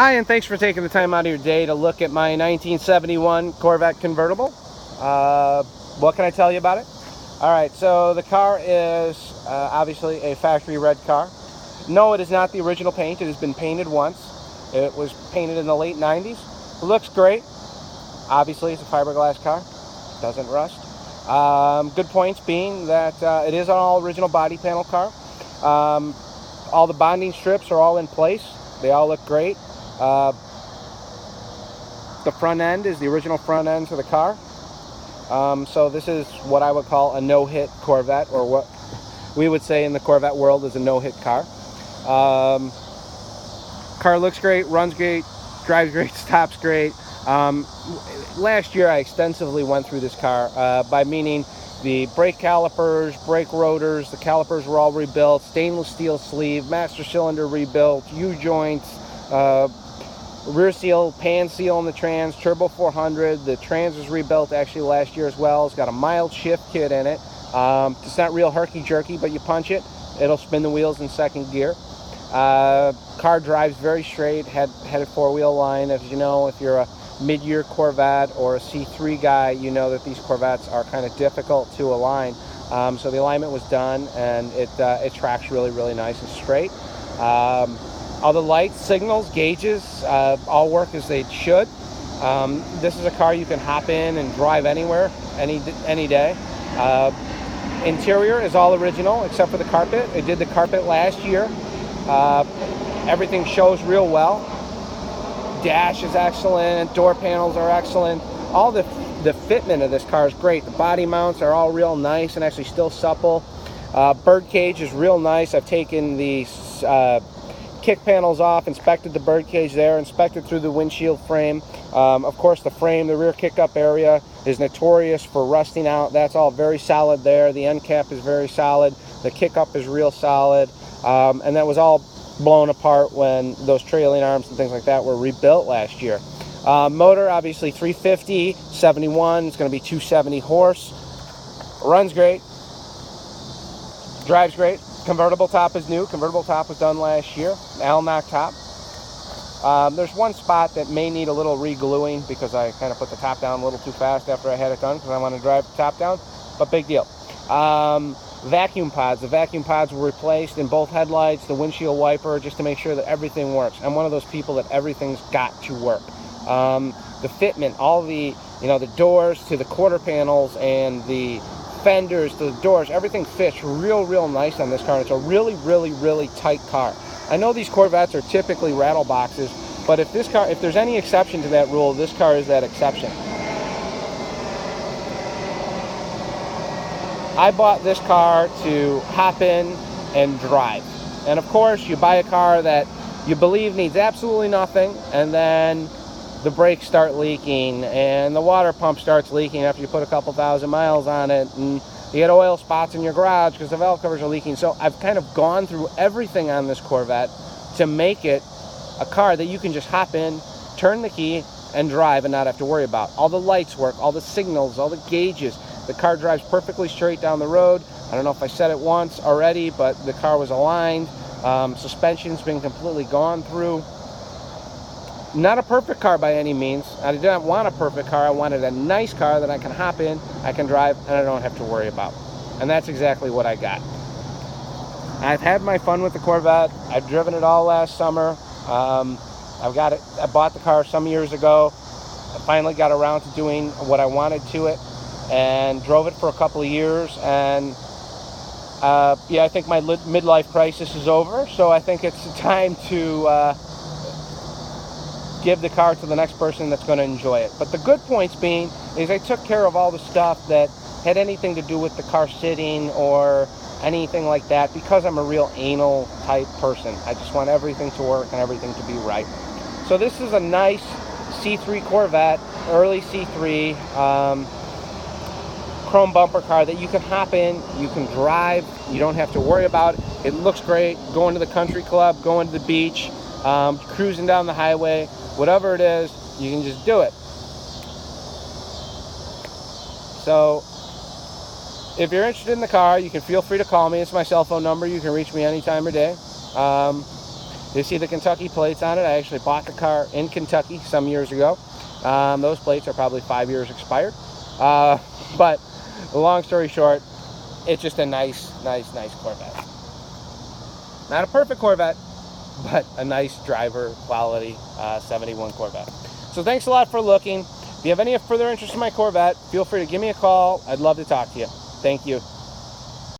Hi, and thanks for taking the time out of your day to look at my 1971 Corvette convertible. What can I tell you about it? All right, so the car is obviously a factory red car. No, it is not the original paint. It has been painted once. It was painted in the late 90s. It looks great. Obviously, it's a fiberglass car. Doesn't rust. Good points being that it is an all original body panel car. All the bonding strips are all in place. They all look great. The front end is the original front end to the car. So this is what I would call a no-hit Corvette, or what we would say in the Corvette world is a no-hit car. Car looks great, runs great, drives great, stops great. Last year I extensively went through this car, by meaning the brake calipers, brake rotors, the calipers were all rebuilt, stainless steel sleeve, master cylinder rebuilt, U-joints, rear seal, pan seal on the trans, turbo 400. The trans was rebuilt actually last year as well. It's got a mild shift kit in it. It's not real herky-jerky, but you punch it, it'll spin the wheels in second gear. Car drives very straight, headed four-wheel line. As you know, if you're a mid-year Corvette or a C3 guy, you know that these Corvettes are kind of difficult to align. So the alignment was done, and it tracks really, really nice and straight. All the lights, signals, gauges, all work as they should. This is a car you can hop in and drive anywhere, any day. Interior is all original except for the carpet. They did the carpet last year. Everything shows real well. Dash is excellent. Door panels are excellent. All the fitment of this car is great. The body mounts are all real nice and actually still supple. Birdcage is real nice. I've taken the kick panels off, inspected the birdcage there, inspected through the windshield frame. Of course, the frame, the rear kick-up area is notorious for rusting out. That's all very solid there. The end cap is very solid. The kick-up is real solid. And that was all blown apart when those trailing arms and things like that were rebuilt last year. Motor, obviously 350, 71. It's going to be 270 horse. Runs great. Drives great. Convertible top is new. Convertible top was done last year. Alnock top. There's one spot that may need a little re-gluing because I kind of put the top down a little too fast after I had it done because I want to drive the top down, but big deal. Vacuum pods. The vacuum pods were replaced in both headlights, the windshield wiper, just to make sure that everything works. I'm one of those people that everything's got to work. The fitment, all the doors to the quarter panels and the fenders to the doors, everything fits real nice on this car. It's a really tight car. I know these Corvettes are typically rattle boxes, but if there's any exception to that rule, this car is that exception. I bought this car to hop in and drive. And of course, you buy a car that you believe needs absolutely nothing, and then the brakes start leaking and the water pump starts leaking after you put a couple thousand miles on it, and you get oil spots in your garage because the valve covers are leaking. So I've kind of gone through everything on this Corvette to make it a car that you can just hop in, turn the key, and drive and not have to worry about. All the lights work, all the signals, all the gauges. The car drives perfectly straight down the road. I don't know if I said it once already, but the car was aligned. Suspension's been completely gone through. Not a perfect car by any means. I did not want a perfect car. I wanted a nice car that I can hop in, I can drive, and I don't have to worry about. And that's exactly what I got. I've had my fun with the Corvette. I've driven it all last summer. I bought the car some years ago. I finally got around to doing what I wanted to it and drove it for a couple of years. And I think my midlife crisis is over. So I think it's time to give the car to the next person that's going to enjoy it. But the good points being is I took care of all the stuff that had anything to do with the car sitting or anything like that, because I'm a real anal type person. I just want everything to work and everything to be right. So this is a nice C3 Corvette, early C3, chrome bumper car that you can hop in, you can drive, you don't have to worry about it. It looks great, going to the country club, going to the beach, cruising down the highway, whatever it is, you can just do it. So if you're interested in the car, you can feel free to call me. It's my cell phone number. You can reach me any time of day. You see the Kentucky plates on it. I actually bought the car in Kentucky some years ago. Those plates are probably 5 years expired. But long story short, it's just a nice Corvette. Not a perfect Corvette, but a nice driver quality 71 Corvette. So thanks a lot for looking. If you have any further interest in my Corvette, feel free to give me a call. I'd love to talk to you. Thank you.